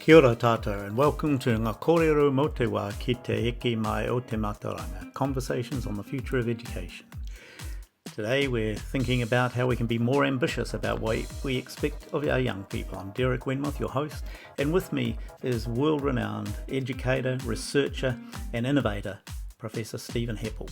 Kia ora tātou and welcome to Ngā Kōrero Mō Te Wā ki te eke mai o te mātauranga, Conversations on the Future of Education. Today we're thinking about how we can be more ambitious about what we expect of our young people. I'm Derek Wenmoth, your host, and with me is world-renowned educator, researcher and innovator, Professor Stephen Heppell.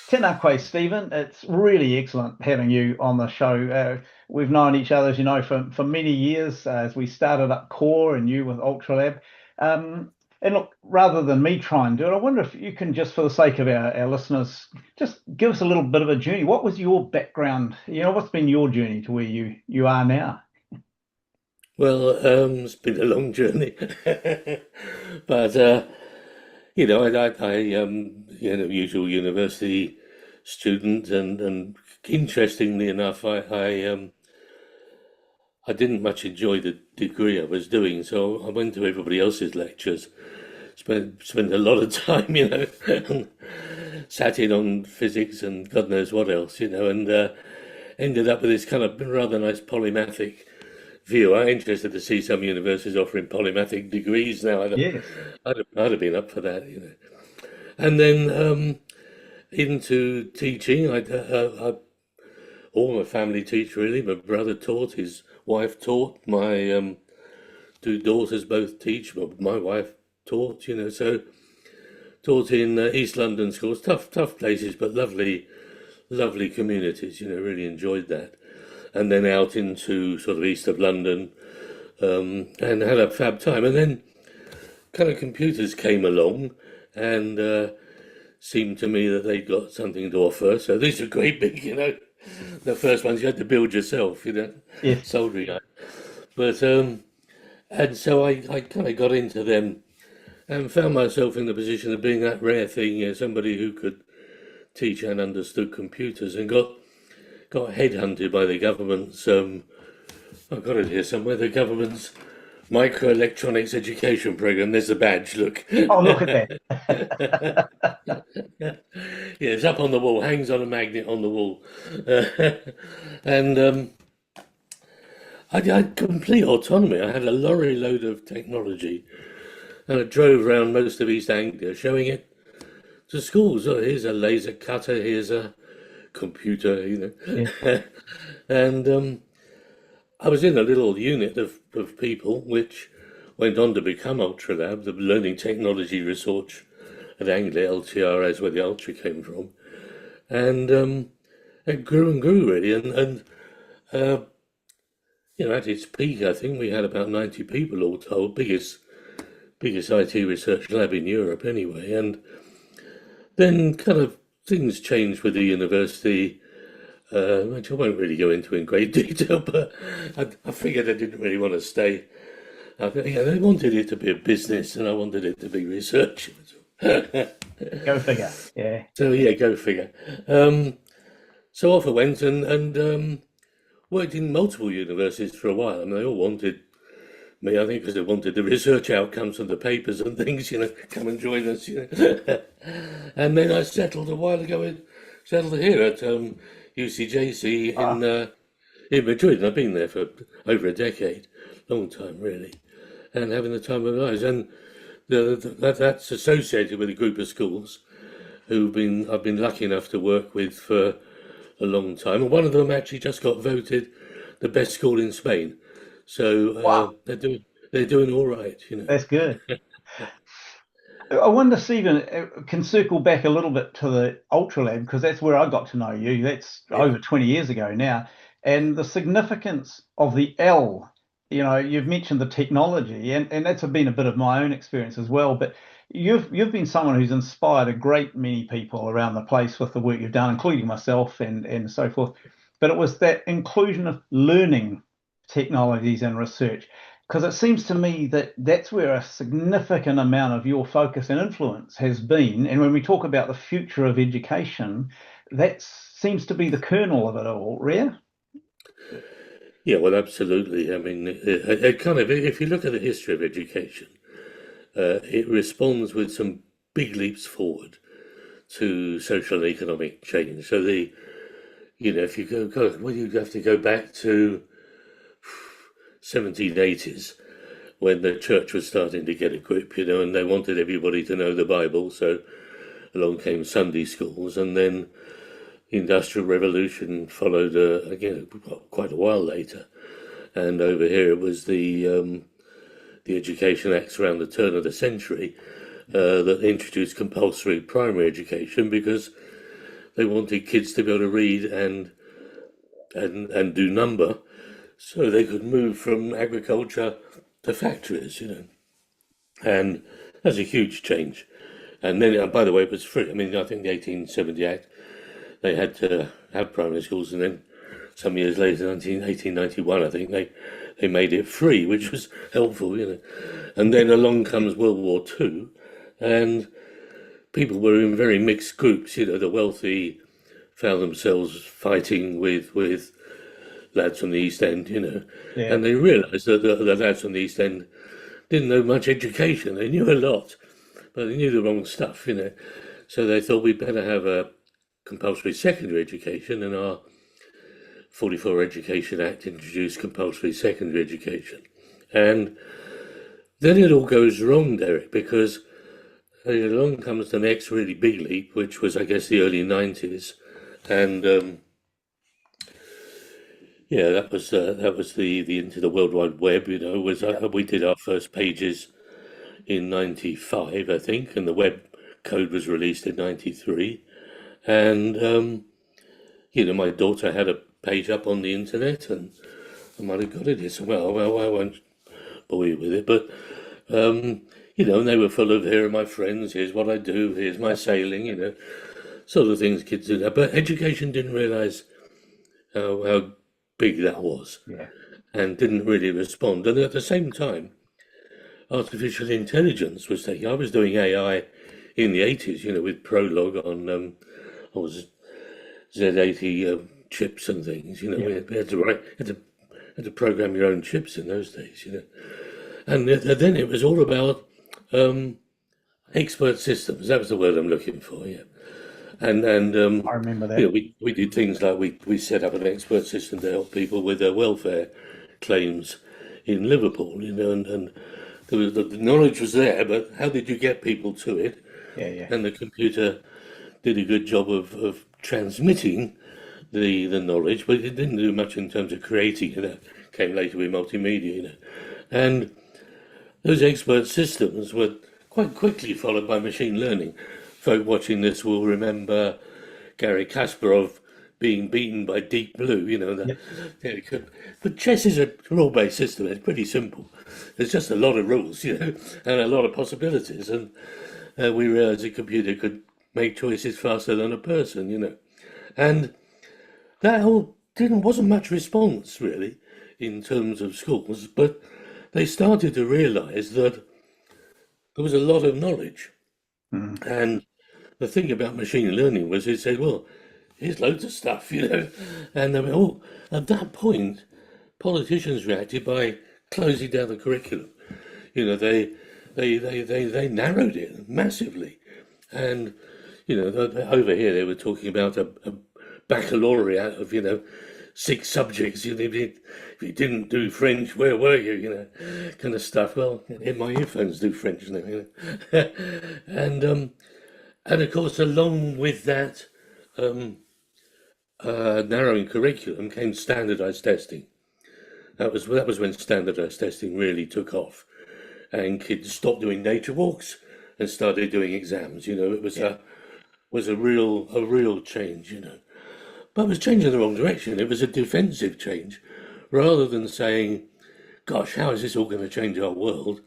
Tēnā koe, Stephen. It's really excellent having you on the show. We've known each other, as you know, for many years as we started up Core and you with UltraLab. And look, rather than me try and do it, I wonder if you can, just for the sake of our listeners, just give us a little bit of a journey. What was your background? What's been your journey to where you are now? Well, it's been a long journey, but usual university student, and interestingly enough, I didn't much enjoy the degree I was doing, so I went to everybody else's lectures, spent a lot of time, sat in on physics and God knows what else, and ended up with this kind of rather nice polymathic view. I'm interested to see some universities offering polymathic degrees now. Yes. I'd have been up for that, And then into teaching. All my family teach really. My brother taught, his wife taught, my two daughters both teach. My wife taught, so taught in East London schools, tough places, but lovely communities. Really enjoyed that. And then out into sort of east of London, and had a fab time. And then kind of computers came along and seemed to me that they'd got something to offer. So these are great big, the first ones you had to build yourself, Yeah. soldering iron. But, and so I kind of got into them and found myself in the position of being that rare thing, somebody who could teach and understood computers, and got headhunted by the government's, I've got it here somewhere, the government's microelectronics education program. There's the badge, look. Oh, look at that. Yeah, it's up on the wall, hangs on a magnet on the wall. And I had complete autonomy. I had a lorry load of technology and I drove around most of East Anglia showing it to schools. Oh, here's a laser cutter, here's a computer, Yeah. And I was in a little unit of people which went on to become UltraLab, the Learning Technology Research at Anglia, LTRS, where the Ultra came from. And it grew and grew, really. And at its peak, I think we had about 90 people all told, biggest IT research lab in Europe anyway. And then kind of things changed with the university, which I won't really go into in great detail, but I figured I didn't really want to stay. They wanted it to be a business and I wanted it to be research. Go figure. Yeah. So yeah, go figure. So off I went and worked in multiple universities for a while. I mean, they all wanted me, I think, because they wanted the research outcomes from the papers and things, come and join us, And then I settled a while ago, settled here at UCJC in Madrid, and I've been there for over a decade, long time really, and having the time of my lives. And that's associated with a group of schools I've been lucky enough to work with for a long time, and one of them actually just got voted the best school in Spain. So Wow. they're doing all right, That's good. I wonder, Stephen, can circle back a little bit to the UltraLab, because that's where I got to know you. That's Yeah. over 20 years ago now. And the significance of the L, you've mentioned the technology, and that's been a bit of my own experience as well. But you've been someone who's inspired a great many people around the place with the work you've done, including myself and so forth. But it was that inclusion of learning technologies and research, because it seems to me that that's where a significant amount of your focus and influence has been. And when we talk about the future of education, that seems to be the kernel of it all, yeah? Yeah, well, absolutely. I mean, it kind of, if you look at the history of education, it responds with some big leaps forward to social and economic change. So if you well, you have to go back to 1780s when the church was starting to get a grip, and they wanted everybody to know the Bible. So along came Sunday schools, and then the Industrial Revolution followed again quite a while later. And over here it was the Education Acts around the turn of the century that introduced compulsory primary education because they wanted kids to be able to read and do number, so they could move from agriculture to factories. And that's a huge change. And then, by the way, it was free. I mean, I think the 1870 Act, they had to have primary schools, and then some years later, 1891, I think, they made it free, which was helpful. And then along comes World War II, and people were in very mixed groups. The wealthy found themselves fighting with lads from the East End, Yeah. and they realised that the lads from the East End didn't know much education. They knew a lot, but they knew the wrong stuff. So they thought we'd better have a compulsory secondary education, and our 44 Education Act introduced compulsory secondary education. And then it all goes wrong, Derek, because along comes the next really big leap, which was, I guess, the early 90s. And yeah, that was the into the World Wide Web. Was Yeah. we did our first pages in '95, I think, and the web code was released in '93. And my daughter had a page up on the internet, and I might have got it here somewhere. Well, I won't bore you with it, but and they were full of, here are my friends, here's what I do, here's my sailing, sort of things kids do now. But education didn't realise how big that was, Yeah. and didn't really respond. And at the same time, artificial intelligence was taking. I was doing AI in the 80s, with Prolog on I was Z80 chips and things. Yeah. We had to write, had to program your own chips in those days. And then it was all about expert systems. That was the word I'm looking for. Yeah, and I remember that. we did things like we set up an expert system to help people with their welfare claims in Liverpool. And there was, the knowledge was there, but how did you get people to it? Yeah. Yeah. And the computer did a good job of transmitting the knowledge, but it didn't do much in terms of creating it. That came later with multimedia. And those expert systems were quite quickly followed by machine learning. Folk watching this will remember Garry Kasparov being beaten by Deep Blue. Yeah. But chess is a rule-based system. It's pretty simple. There's just a lot of rules, and a lot of possibilities. And we realised a computer could make choices faster than a person. And that wasn't much response really in terms of schools, but they started to realise that there was a lot of knowledge. Mm. And the thing about machine learning was it said, well, here's loads of stuff. And they went, oh, at that point, politicians reacted by closing down the curriculum. They narrowed it massively. And, over here they were talking about a baccalaureate of, 6 subjects. If you didn't do French, where were you? Kind of stuff. Well, my earphones do French now. And of course, along with that narrowing curriculum came standardized testing. That was when standardized testing really took off, and kids stopped doing nature walks and started doing exams. It was a real change. But it was changing in the wrong direction. It was a defensive change, rather than saying, "Gosh, how is this all going to change our world?"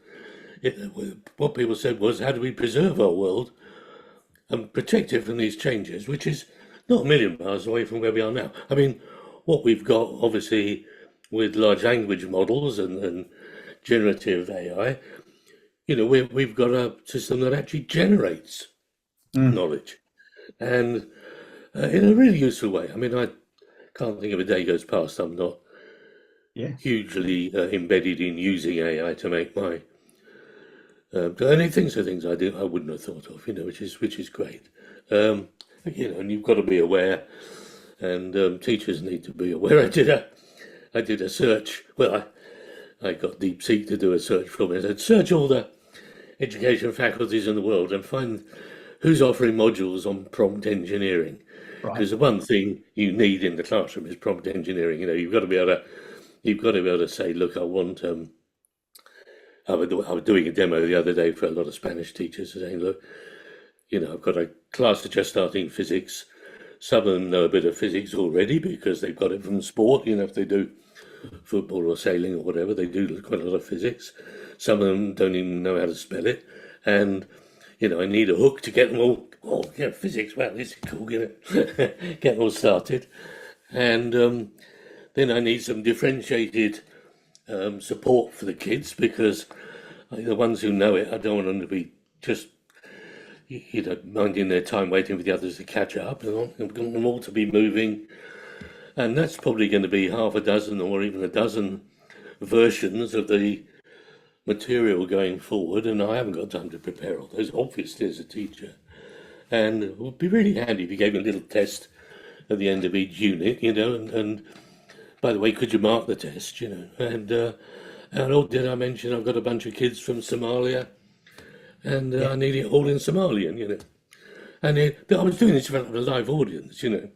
What people said was, "How do we preserve our world and protect it from these changes?" Which is not a million miles away from where we are now. I mean, what we've got, obviously, with large language models and generative AI, we've got a system that actually generates Mm. knowledge, and in a really useful way. I mean, I can't think of a day goes past I'm not Yeah. hugely embedded in using AI to make my any things I do I wouldn't have thought of, which is great. And you've got to be aware, and teachers need to be aware. I did a search. Well, I got DeepSeek to do a search for me. I said, search all the education faculties in the world and find who's offering modules on prompt engineering. Right. Because the one thing you need in the classroom is prompt engineering. You know, you've got to be able to say, look, I want. I was doing a demo the other day for a lot of Spanish teachers, saying, look, you know, I've got a class that's just starting physics. Some of them know a bit of physics already because they've got it from sport. You know, if they do football or sailing or whatever, they do quite a lot of physics. Some of them don't even know how to spell it. And, you know, I need a hook to get them all, oh, yeah, physics, wow, this is cool, you know, get them all started. And then I need some differentiated support for the kids because the ones who know it, I don't want them to be just, you know, minding their time waiting for the others to catch up. I want them all to be moving. And that's probably going to be half a dozen or even a dozen versions of the material going forward. And I haven't got time to prepare all those, obviously, as a teacher. And it would be really handy if you gave me a little test at the end of each unit, you know, and by the way, could you mark the test, you know? And oh, did I mention I've got a bunch of kids from Somalia and Yeah. I need it all in Somalian, you know? And I was doing this for a live audience, you know?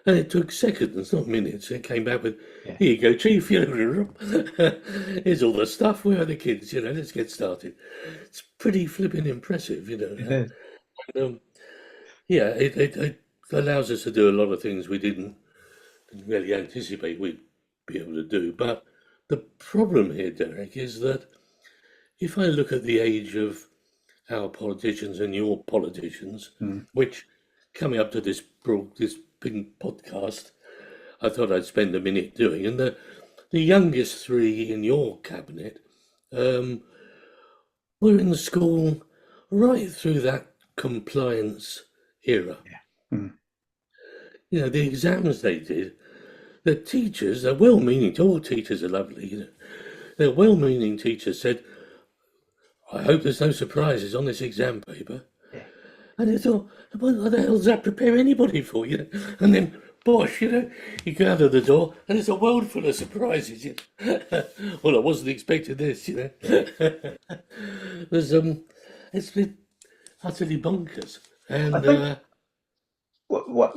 And it took seconds, not minutes. It came back with, Yeah. here you go, Chief, you know, here's all the stuff. Where are the kids? You know, let's get started. It's pretty flipping impressive, you It know. is. And, yeah, it allows us to do a lot of things we didn't really anticipate we'd be able to do. But the problem here, Derek, is that if I look at the age of our politicians and your politicians, Mm. which coming up to this big podcast, I thought I'd spend a minute doing, and the youngest three in your cabinet um, were in school right through that compliance era. Yeah. Mm. You know, the exams they did, the teachers, they're well-meaning, all teachers are lovely, you know. Their well-meaning teachers said, I hope there's no surprises on this exam paper. Yeah. And I thought, what the hell does that prepare anybody for, you know? And then, bosh, you know, you go out of the door and there's a world full of surprises, you know. Well, I wasn't expecting this, you Yeah. know. There's, it's been utterly bonkers. I And, think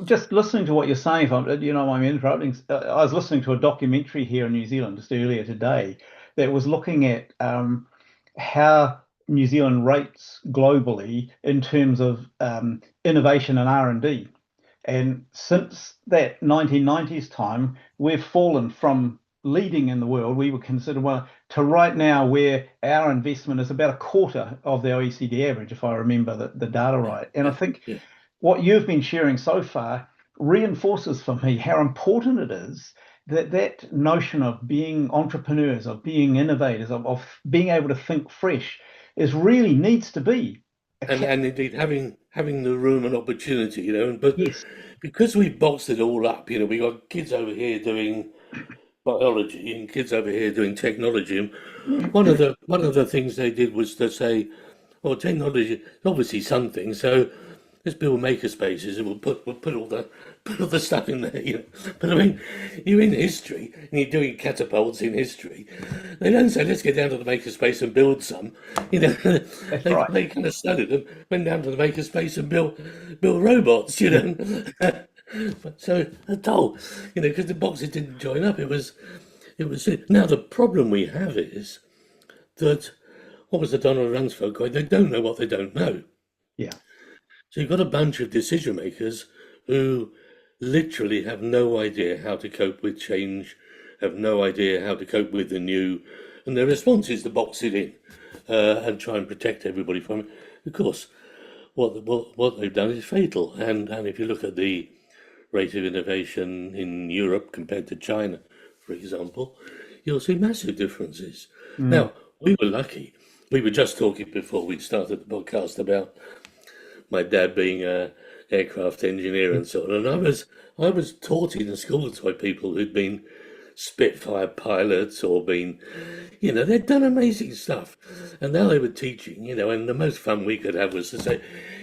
just listening to what you're saying, if you know, I'm interrupting. I was listening to a documentary here in New Zealand just earlier today that was looking at how New Zealand rates globally in terms of innovation and R&D. And since that 1990s time, we've fallen from leading in the world, we were considered one, to right now where our investment is about a quarter of the OECD average, if I remember the data yeah, right. And I yeah, think yeah. what you've been sharing so far reinforces for me how important it is that that notion of being entrepreneurs, of being innovators, of being able to think fresh is really needs to be a And indeed having the room and opportunity, you know, but yes. because we boxed it all up, you know, we got kids over here doing biology and kids over here doing technology. And one of the things they did was to say, well, technology is obviously something, so let's build maker spaces and we'll put all the stuff in there, you know. But I mean, you're in history and you're doing catapults in history. They don't say let's get down to the maker space and build some. You know, That's they right. they kind of studied them, went down to the maker space and built robots, you know. So a toll, you know, because the boxes didn't join up. It was it. Now the problem we have is that what was the Donald Rumsfeld quote? They don't know what they don't know. Yeah. So you've got a bunch of decision makers who literally have no idea how to cope with change, have no idea how to cope with the new, and their response is to box it in and try and protect everybody from it. Of course, what they've done is fatal. And if you look at the rate of innovation in Europe compared to China, for example, you'll see massive differences. Mm. Now, we were lucky. We were just talking before we started the podcast about my dad being a aircraft engineer and so on. And I was taught in schools by people who'd been Spitfire pilots or been, you know, they'd done amazing stuff. And now they were teaching, you know, and the most fun we could have was to say,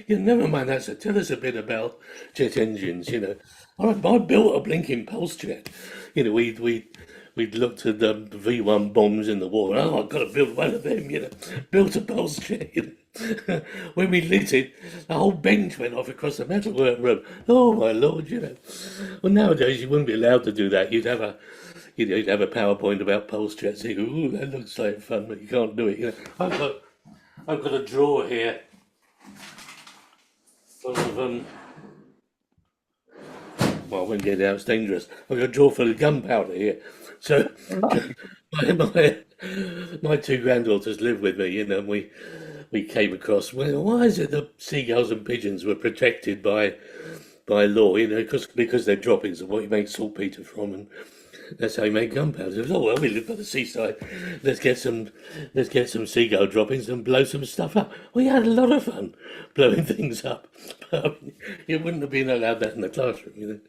you know, never mind that, so tell us a bit about jet engines, you know. I built a blinking pulse jet. You know, we we'd looked at the V1 bombs in the war. Oh, I've got to build one of them, built a pulse chair. When we lit it, the whole bench went off across the metalwork room. Oh my lord. Well, nowadays you wouldn't be allowed to do that. You'd have a PowerPoint about pulse chairs. You go, ooh, that looks like fun, but you can't do it. I've got a drawer here full of well, I won't get it out, it's dangerous. I've got a drawer full of gunpowder here. So my two granddaughters live with me, and we came across, well, why is it that seagulls and pigeons were protected by law, because they're droppings of what you make saltpeter from, and that's how you make gunpowder. Oh well, we live by the seaside. Let's get some seagull droppings and blow some stuff up. We had a lot of fun blowing things up, but you wouldn't have been allowed that in the classroom.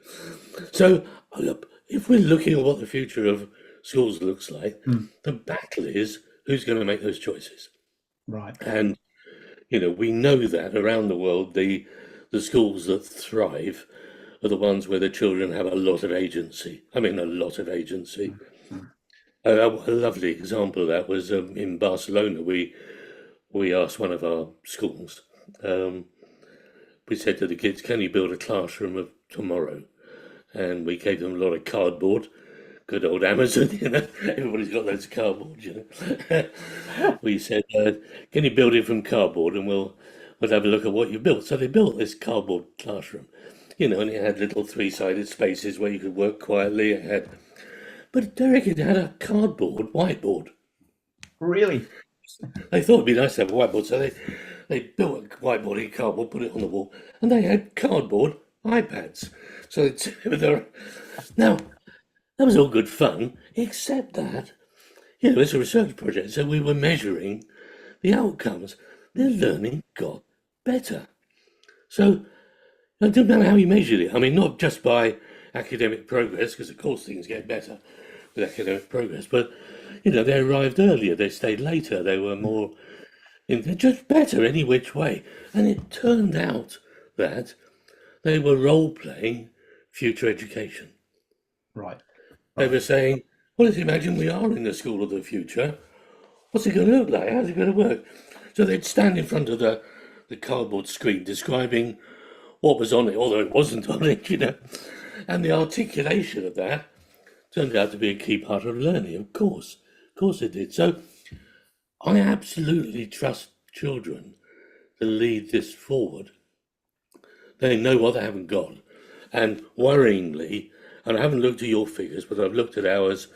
So look, if we're looking at what the future of schools looks like, the battle is who's going to make those choices. Right. And we know that around the world, the schools that thrive are the ones where the children have a lot of agency. I mean, a lot of agency. A lovely example of that was in Barcelona. We asked one of our schools. We said to the kids, "Can you build a classroom of tomorrow?" And we gave them a lot of cardboard. Good old Amazon, Everybody's got loads of cardboard, We said, "Can you build it from cardboard, and we'll have a look at what you built." So they built this cardboard classroom. And it had little three-sided spaces where you could work quietly. But Derek, it had a cardboard whiteboard. Really? They thought it'd be nice to have a whiteboard, so they built a whiteboard in cardboard, put it on the wall, and they had cardboard iPads. So now that was all good fun, except that it's a research project, so we were measuring the outcomes. Their learning got better. So it doesn't matter how you measured it. I mean, not just by academic progress, because of course things get better with academic progress, but they arrived earlier, they stayed later, they were more, they're just better any which way. And it turned out that they were role-playing future education. Right. They were saying, well, let's imagine we are in the school of the future. What's it going to look like? How's it going to work? So they'd stand in front of the cardboard screen describing what was on it, although it wasn't on it, And the articulation of that turned out to be a key part of learning, of course. Of course it did. So I absolutely trust children to lead this forward. They know what they haven't got. And worryingly, and I haven't looked at your figures, but I've looked at ours,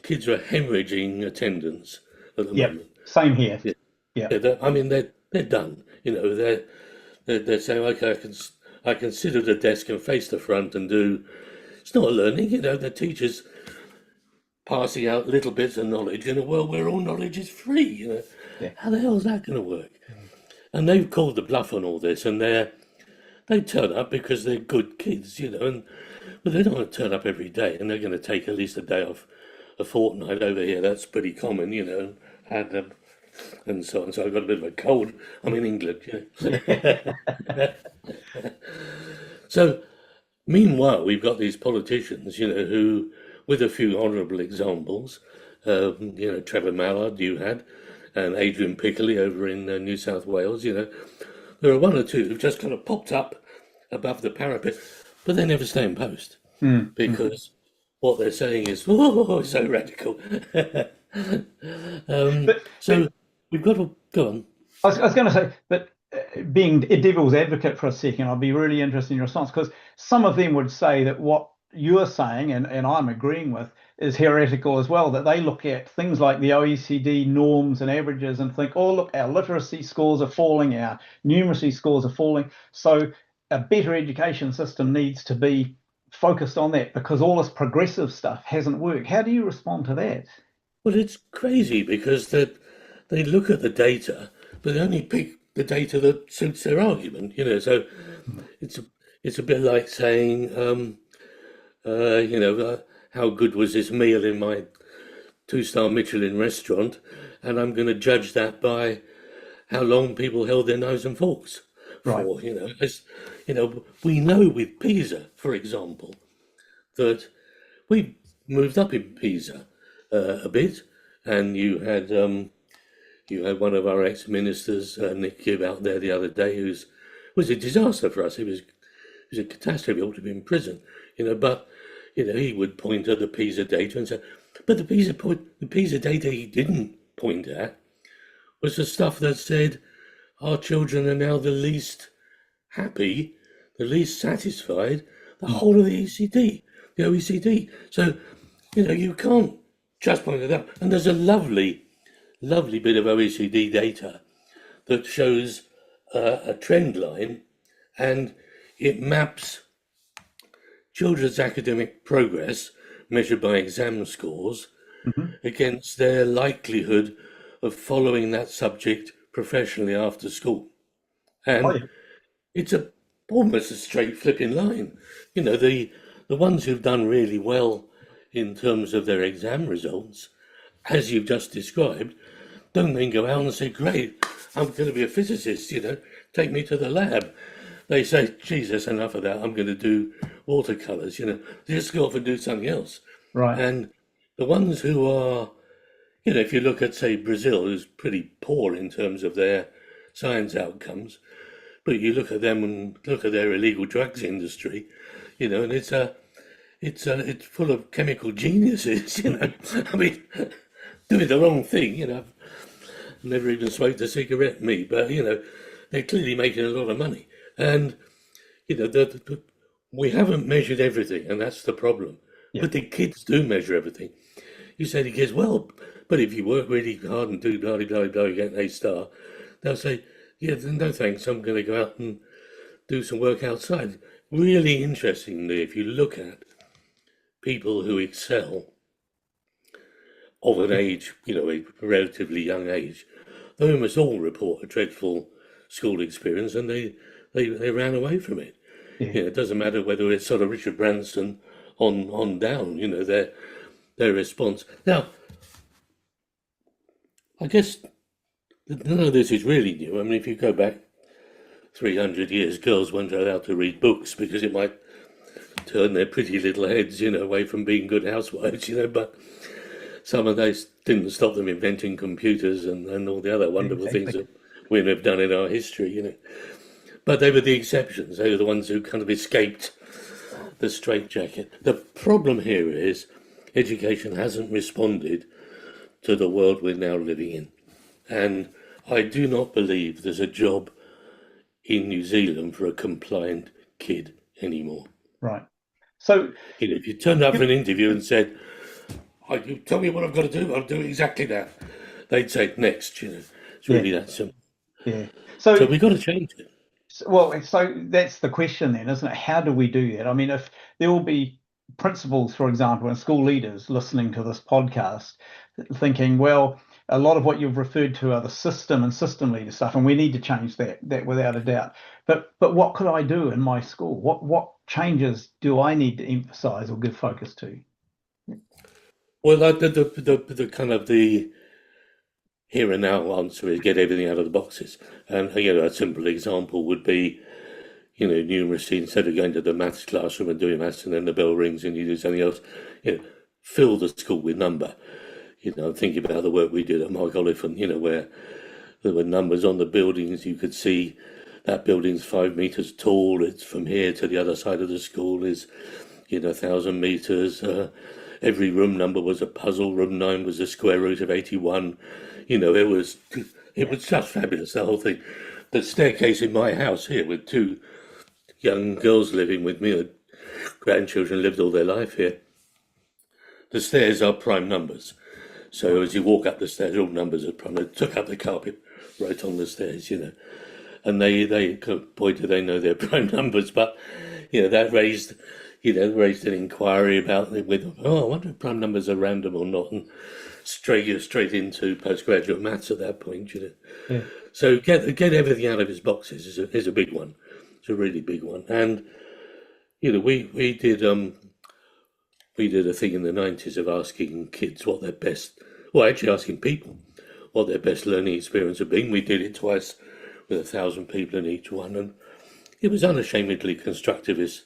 kids are hemorrhaging attendance at the moment. Same here. Yeah. They're done. They're saying, okay, I can sit at a desk and face the front and do. It's not learning, the teachers passing out little bits of knowledge in a world where all knowledge is free. How the hell is that going to work? And they've called the bluff on all this, and they turn up because they're good kids, but they don't want to turn up every day, and they're going to take at least a day off a fortnight over here. That's pretty common, and so on. So I've got a bit of a cold. I'm in England. So, meanwhile, we've got these politicians, who, with a few honourable examples, Trevor Mallard you had, and Adrian Piccoli over in New South Wales, there are one or two who've just kind of popped up above the parapet, but they never stay in post because what they're saying is, oh, so radical. We've got to go on. I was going to say, but being a devil's advocate for a second, I'd be really interested in your response, because some of them would say that what you're saying, and I'm agreeing with, is heretical as well, that they look at things like the OECD norms and averages and think, oh, look, our literacy scores are falling, our numeracy scores are falling. So a better education system needs to be focused on that because all this progressive stuff hasn't worked. How do you respond to that? Well, it's crazy because they look at the data, but they only pick the data that suits their argument, So it's a bit like saying, how good was this meal in my 2-star Michelin restaurant, and I'm going to judge that by how long people held their knives and forks Right. for. We know with PISA, for example, that we moved up in Pisa a bit, and you had one of our ex-ministers, Nick Gibb, out there the other day, who's was a disaster for us. It was a catastrophe. He ought to be in prison, But he would point at the PISA data and say, but the PISA data he didn't point at was the stuff that said our children are now the least happy, the least satisfied, the Mm. whole of the OECD. So, you can't just point it out. And there's a lovely bit of OECD data that shows a trend line, and it maps children's academic progress measured by exam scores Mhm. against their likelihood of following that subject professionally after school. Oh, And yeah. it's almost a straight flipping line. The ones who've done really well in terms of their exam results, as you've just described, don't then go out and say, great, I'm going to be a physicist, take me to the lab. They say, Jesus, enough of that, I'm going to do watercolours, just go off and do something else. Right. And the ones who are, if you look at, say, Brazil, who's pretty poor in terms of their science outcomes, but you look at them and look at their illegal drugs industry, and it's full of chemical geniuses, I mean, doing the wrong thing, never even smoked a cigarette, me, but they're clearly making a lot of money, and we haven't measured everything, and that's the problem. Yeah. But the kids do measure everything. You say to kids, well, but if you work really hard and do blah blah blah blah, you get an A star. They'll say, yeah, no thanks, I'm going to go out and do some work outside. Really interestingly, if you look at people who excel of an age, a relatively young age, they almost all report a dreadful school experience, and they ran away from it. Yeah. It doesn't matter whether it's sort of Richard Branson on down, their response. Now, I guess none of this is really new. I mean, if you go back 300 years, girls weren't allowed to read books because it might turn their pretty little heads, away from being good housewives, but some of those didn't stop them inventing computers and all the other wonderful things Exactly. that we have done in our history. But they were the exceptions. They were the ones who kind of escaped the straitjacket. The problem here is education hasn't responded to the world we're now living in. And I do not believe there's a job in New Zealand for a compliant kid anymore. Right. So, If you turned up for you, an interview and said, you tell me what I've got to do, I'll do exactly that. They'd say, next, It's yeah, really that simple. yeah. So So, we've got to change it. well, so that's the question then, isn't it? How do we do that? I mean, if there will be principals, for example, and school leaders listening to this podcast, thinking, well, a lot of what you've referred to are the system and system leader stuff, and we need to change that without a doubt. But what could I do in my school? What changes do I need to emphasize or give focus to? Well, the kind of the here and now answer is get everything out of the boxes. And, a simple example would be, numeracy, instead of going to the maths classroom and doing maths and then the bell rings and you do something else, fill the school with number. I'm thinking about the work we did at Mark Oliphant, where there were numbers on the buildings. You could see that building's 5 meters tall. It's from here to the other side of the school is, 1,000 meters. Every room number was a puzzle. Room 9 was the square root of 81. It Yeah, was just fabulous, the whole thing. The staircase in my house here with two young girls living with me, grandchildren lived all their life here. The stairs are prime numbers. So as you walk up the stairs, all numbers are prime. They took up the carpet right on the stairs, And they boy, do they know their prime numbers, but that raised an inquiry about it with, I wonder if prime numbers are random or not, and straight into postgraduate maths at that point, yeah, So get everything out of his boxes is a big one. It's a really big one, and we did a thing in the 90s of asking kids what their best, well, actually asking people what their best learning experience had been. We did it twice with 1,000 people in each one, and it was unashamedly constructivist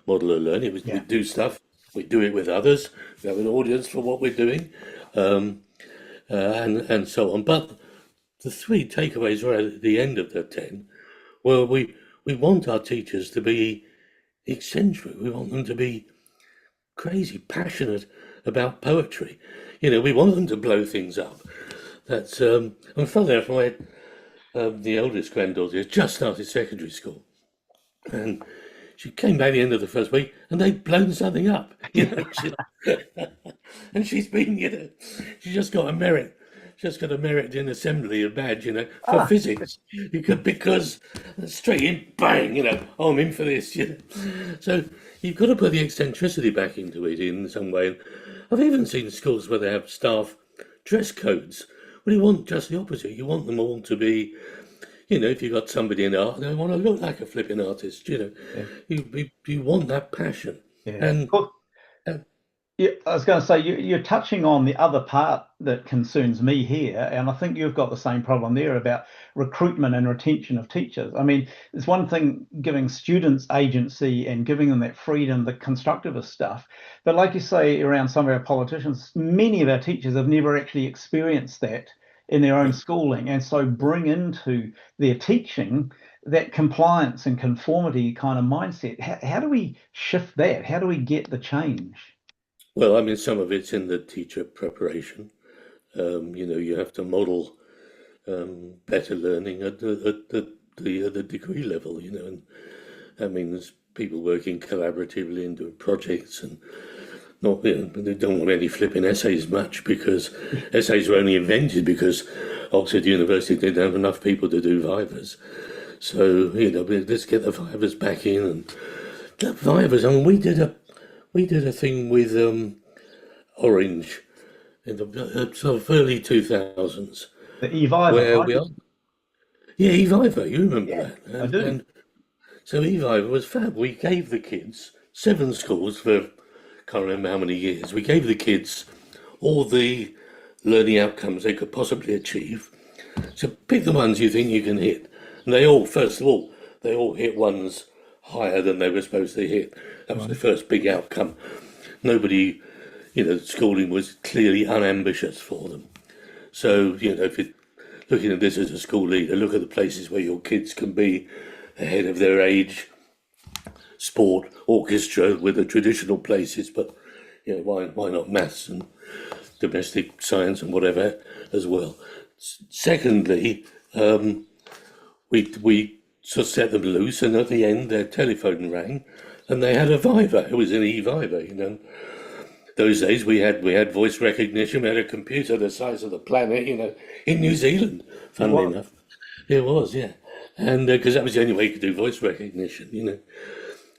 model of learning. It was yeah, we'd do stuff, We do it with others. We have an audience for what we're doing, um, and so on. But the three takeaways right at the end of the 10 were we want our teachers to be eccentric. We want them to be crazy, passionate about poetry. We want them to blow things up. That's and funny enough, the eldest granddaughter has just started secondary school, and she came back the end of the first week, and they'd blown something up. And she's been, she just got a merit. Just got a merit in assembly, a badge, for Ah, physics. Because straight in, bang, oh, I'm in for this. So you've got to put the eccentricity back into it in some way. I've even seen schools where they have staff dress codes. Well, you want just the opposite. You want them all to be, if you've got somebody in art, they want to look like a flipping artist. yeah, You want that passion, yeah. and, Look, and yeah, I was going to say you're touching on the other part that concerns me here, and I think you've got the same problem there about recruitment and retention of teachers. I mean, it's one thing giving students agency and giving them that freedom, the constructivist stuff, but like you say around some of our politicians, many of our teachers have never actually experienced that in their own schooling, and so bring into their teaching that compliance and conformity kind of mindset. How do we shift that? How do we get the change? well, I mean, some of it's in the teacher preparation. You have to model better learning at the degree level. And that means people working collaboratively and doing projects and not, they don't want any flipping essays much because essays were only invented because Oxford University didn't have enough people to do vivas. So, let's get the vivas back in and the vivas. I mean, we did a thing with Orange in the sort of early 2000s The Eviva, where right? we are. Yeah, Eviva, you remember Yeah, that. I And, do. and so Eviva was fab. We gave the kids 7 schools for can't remember how many years. We gave the kids all the learning outcomes they could possibly achieve. So pick the ones you think you can hit. And they all, first of all, they all hit ones higher than they were supposed to hit. That was the Right. first big outcome. Nobody, schooling was clearly unambitious for them. So, if you're looking at this as a school leader, look at the places where your kids can be ahead of their age, sport, orchestra with the traditional places, but why not maths and domestic science and whatever as well. Secondly, we sort of set them loose, and at the end their telephone rang, and they had a Viva. It was an e-Viva. Those days we had voice recognition. We had a computer the size of the planet. In New Zealand, It funnily was. enough, it was, yeah, and because that was the only way you could do voice recognition.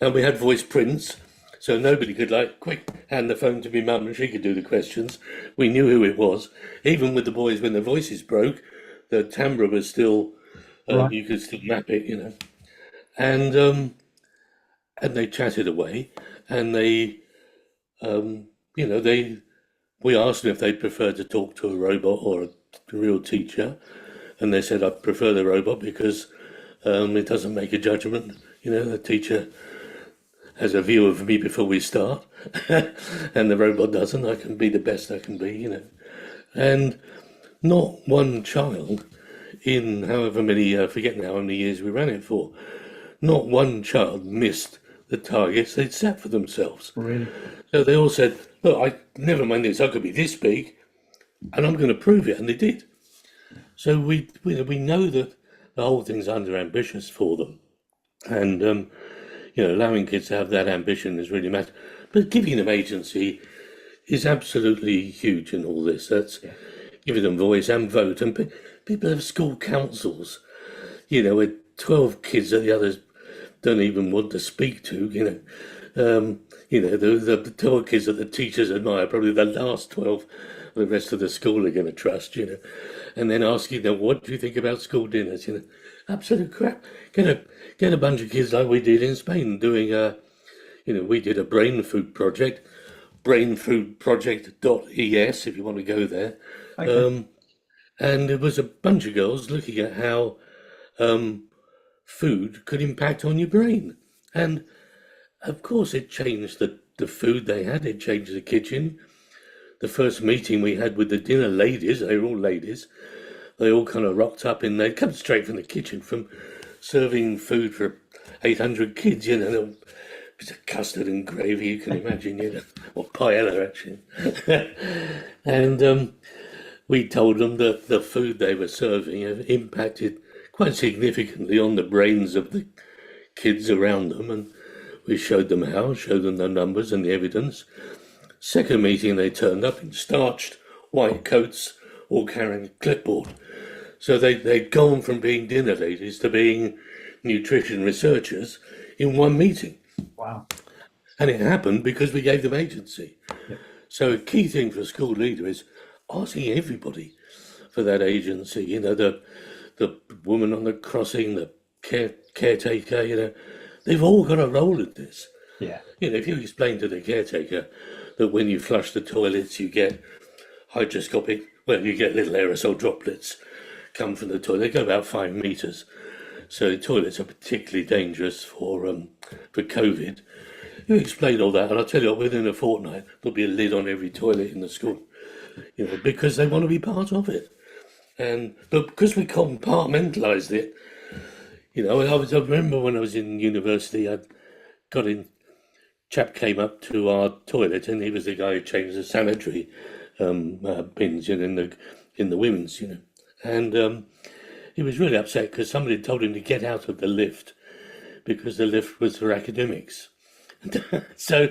And we had voice prints, so nobody could quick hand the phone to me mum and she could do the questions. We knew who it was. Even with the boys, when their voices broke, the timbre was still Right. you could still map it. And they chatted away, and um, they we asked them if they'd prefer to talk to a robot or a real teacher, and they said I'd prefer the robot because it doesn't make a judgment. The teacher has a view of me before we start, and the robot doesn't. I can be the best I can be. And not one child in however many, forgetting how many years we ran it for, not one child missed the targets they'd set for themselves. Really. So they all said, look, never mind this, I could be this big, and I'm going to prove it, and they did. So we know that the whole thing's under ambitious for them, and allowing kids to have that ambition is really matter. But giving them agency is absolutely huge in all this. That's Yeah. giving them voice and vote. And people have school councils, with 12 kids that the others don't even want to speak to. The 12 kids that the teachers admire, probably the last 12 the rest of the school are going to trust. And then asking them, what do you think about school dinners? Absolute crap. Get a bunch of kids like we did in Spain doing we did a brain food project, brainfoodproject.es if you want to go there. Okay. Um, and it was a bunch of girls looking at how um, food could impact on your brain. And of course, it changed the the food they had. They changed the kitchen. The first meeting we had with the dinner ladies, they were all ladies, they all kind of rocked up and they'd come straight from the kitchen from serving food for 800 kids, you know. It was a custard and gravy, you can imagine, you know, or paella actually. And we told them that the food they were serving impacted quite significantly on the brains of the kids around them, and we showed them how, showed them the numbers and the evidence. Second meeting, they turned up in starched white coats, all carrying a clipboard. So they'd gone from being dinner ladies to being nutrition researchers in one meeting. Wow. And it happened because we gave them agency. Yeah. So a key thing for a school leader is asking everybody for that agency. You know, the woman on the crossing, the caretaker, you know, they've all got a role in this. Yeah. You know, if you explain to the caretaker that when you flush the toilets, you get hygroscopic, well, you get little aerosol droplets come from the toilet. They go about 5 meters. So the toilets are particularly dangerous for COVID. You explain all that, and I'll tell you what, within a fortnight, there'll be a lid on every toilet in the school, you know, because they want to be part of it. But because we compartmentalised it, you know, I remember when I was in university, I got in, chap came up to our toilet, and he was the guy who changed the sanitary bins, you know, in the women's, you know, and he was really upset because somebody had told him to get out of the lift because the lift was for academics. So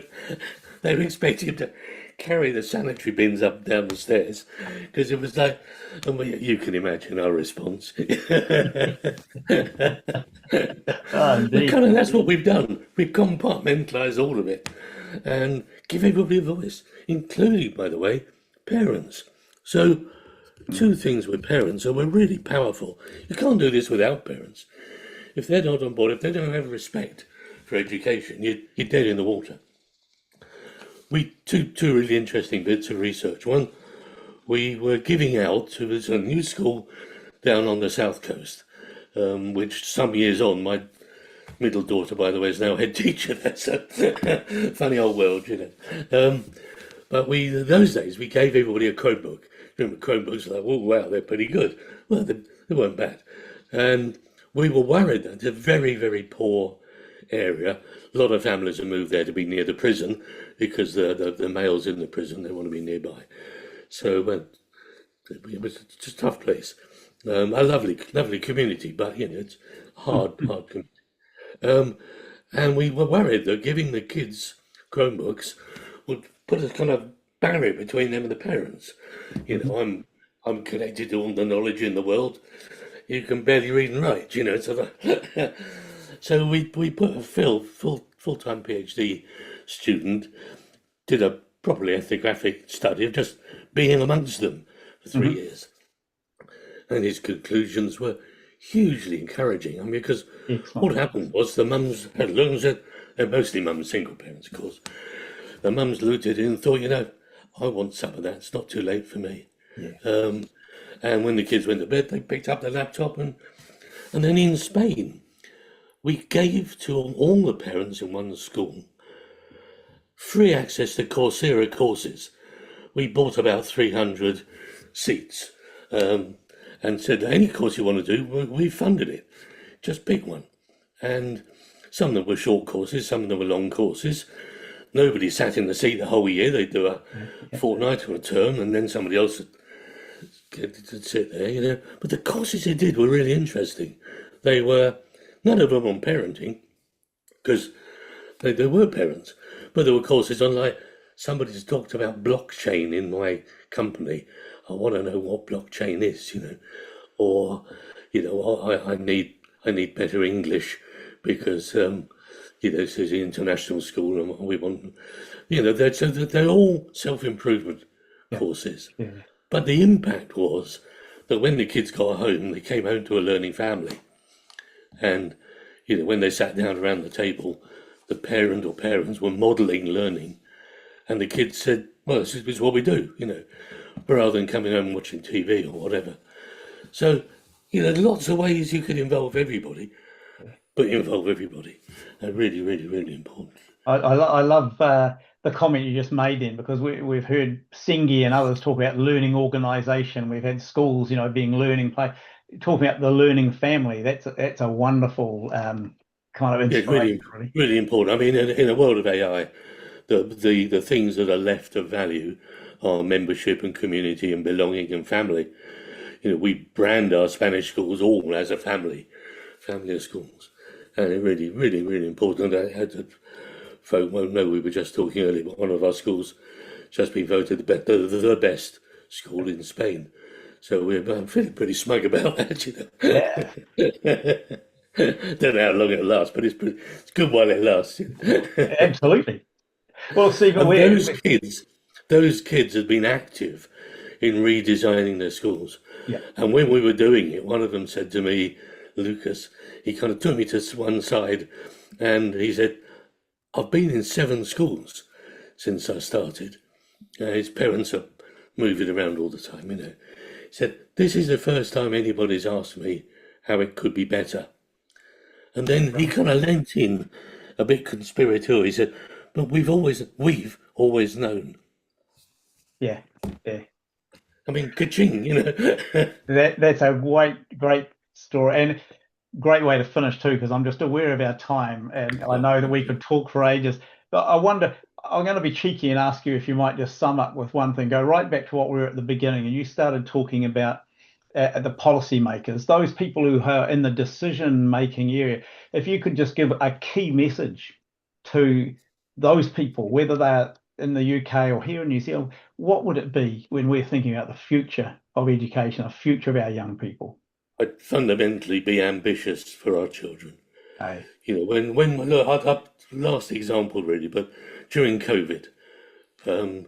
they were expecting him to carry the sanitary bins up and down the stairs because it was like, and you can imagine our response. Oh, But indeed. kind of that's what we've done. We've compartmentalised all of it and give everybody a voice, including, by the way, parents. So two things with parents that were really powerful. You can't do this without parents. If they're not on board, if they don't have respect for education, you're dead in the water. Two really interesting bits of research. One, we were giving out to a new school down on the south coast, which some years on, my middle daughter, by the way, is now head teacher there. So funny old world, you know. But those days we gave everybody a Chromebook. Remember, Chromebooks were like, oh wow, they're pretty good. Well, they weren't bad, and we were worried that it's a very, very poor area. A lot of families have moved there to be near the prison because the males in the prison, they want to be nearby. So it was just a tough place. A lovely community, but you know it's hard community. And we were worried that giving the kids Chromebooks would put a kind of barrier between them and the parents. You know, I'm connected to all the knowledge in the world. You can barely read and write, you know. So we put a full-time PhD student, did a properly ethnographic study of just being amongst them for 3 years. And his conclusions were hugely encouraging. I mean, because Excellent. what happened was the mums had learned that they're mostly mums, single parents, of course. The mums looked at it and thought, you know, I want some of that. It's not too late for me. Yeah. And when the kids went to bed, they picked up the laptop and then in Spain, we gave to all the parents in one school free access to Coursera courses. We bought about 300 seats and said, any course you want to do, we funded it. Just pick one. And some of them were short courses, some of them were long courses. Nobody sat in the seat the whole year. They'd do a fortnight or a term, and then somebody else would sit there, you know. But the courses they did were really interesting. They were, none of them on parenting, because they were parents, but there were courses on, like, somebody's talked about blockchain in my company. I want to know what blockchain is, you know, or, you know, I need better English because, you know, this is an international school and we want, you know, they're all self-improvement courses. Yeah. But the impact was that when the kids got home, they came home to a learning family. And, you know, when they sat down around the table, the parent or parents were modelling learning. And the kids said, well, this is what we do, you know, rather than coming home and watching TV or whatever. So, you know, lots of ways you could involve everybody, but involve everybody. They're really, really, really important. I love the comment you just made then, because we've heard Sengi and others talk about learning organization. We've had schools, being learning play, talking about the learning family. That's a wonderful kind of Yeah, it's inspiration, really, really. really important. I mean, in a world of AI, the things that are left of value are membership and community and belonging and family. We brand our Spanish schools all as a family of schools, and it really, really, really important. I had to, folk won't know we were just talking earlier, but one of our schools just been voted the best school in Spain. So I'm feeling pretty smug about Yeah, that. Don't know how long it'll last, but it's good while it lasts. absolutely. Well, Stephen, And those kids had been active in redesigning their schools. yeah, And when we were doing it, one of them said to me, Lucas, he kind of took me to one side and he said, I've been in 7 schools since I started. His parents are moving around all the time. He said, this is the first time anybody's asked me how it could be better. And then he kind of leant in a bit conspiratorial. He said, but we've always known. yeah, yeah. I mean, ka-ching. That's a great story and great way to finish too, because I'm just aware of our time, and I Oh, know that we thank you. could talk for ages. But I wonder, I'm going to be cheeky and ask you if you might just sum up with one thing. Go right back to what we were at the beginning, and you started talking about the policymakers, those people who are in the decision-making area. If you could just give a key message to those people, whether they're in the UK or here in New Zealand, what would it be when we're thinking about the future of education, the future of our young people? I'd fundamentally be ambitious for our children. Hey, When look, last example really, but during COVID, um,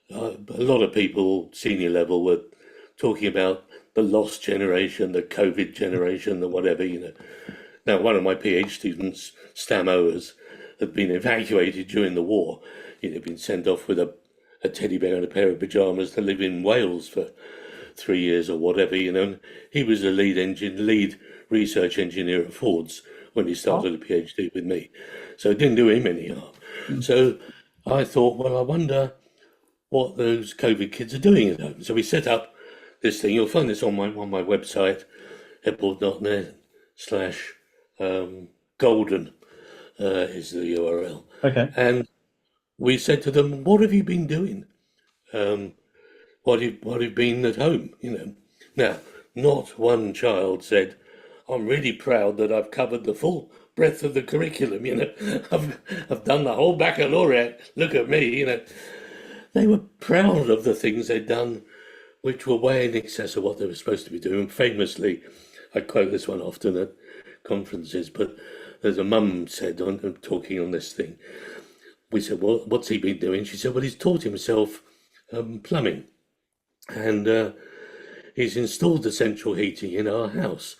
a lot of people, senior level, were talking about the lost generation, the COVID generation, the whatever. Now, one of my PhD students, Stam Owers, had been evacuated during the war. He'd been sent off with a teddy bear and a pair of pajamas to live in Wales for 3 years or whatever. And he was a lead research engineer at Ford's when he oh, started a PhD with me. So it didn't do him any harm. mm, So I thought, well, I wonder what those COVID kids are doing at home. So we set up this thing. You'll find this on my website, heppell.net slash golden is the URL. okay. And we said to them, what have you been doing? Um, what have you been at home? Now, not one child said, I'm really proud that I've covered the full breadth of the curriculum. I've done the whole baccalaureate. Look at me. They were proud of the things they'd done, which were way in excess of what they were supposed to be doing. Famously, I quote this one often at conferences, but there's a mum said, talking on this thing, we said, well, what's he been doing? She said, well, he's taught himself plumbing, and he's installed the central heating in our house.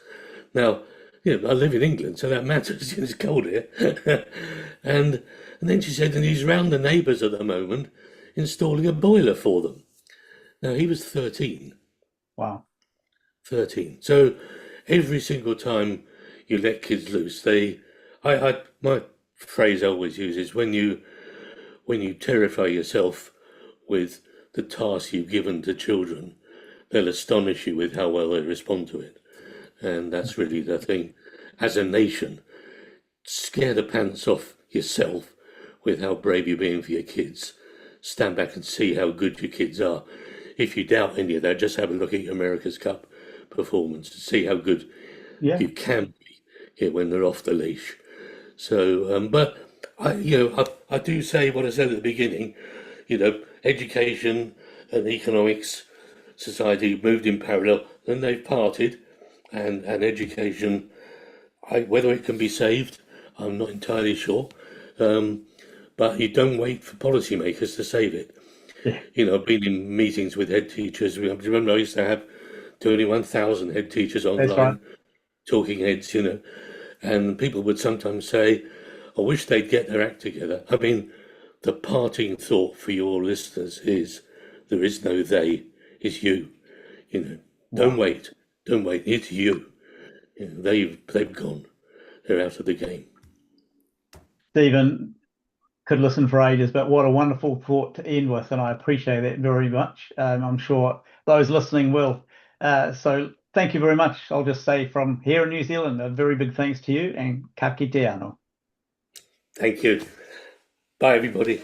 Now, I live in England, so that matters. It's cold here. and and then she said, and he's round the neighbours at the moment installing a boiler for them. Now, he was 13. Wow. 13. So every single time you let kids loose, my phrase I always use is when you terrify yourself with the task you've given to children, they'll astonish you with how well they respond to it. And that's really the thing. As a nation, scare the pants off yourself with how brave you're being for your kids. Stand back and see how good your kids are. If you doubt any of that, just have a look at your America's Cup performance to see how good Yeah. you can be here when they're off the leash. So, but I do say what I said at the beginning. Education and economics, society moved in parallel, then they've parted, and education, whether it can be saved, I'm not entirely sure. Um, but you don't wait for policymakers to save it. Yeah. I've been in meetings with head teachers. Remember, I used to have 21,000 head teachers That's right. online, talking heads. And people would sometimes say, I wish they'd get their act together. I mean, the parting thought for your listeners is there is no they, it's you. You know, don't Wow. wait, don't wait. It's you. They've gone. They're out of the game. Stephen, could listen for ages, but what a wonderful thought to end with, and I appreciate that very much. I'm sure those listening will. So thank you very much. I'll just say from here in New Zealand, a very big thanks to you and ka kite anō. Thank you. Bye, everybody.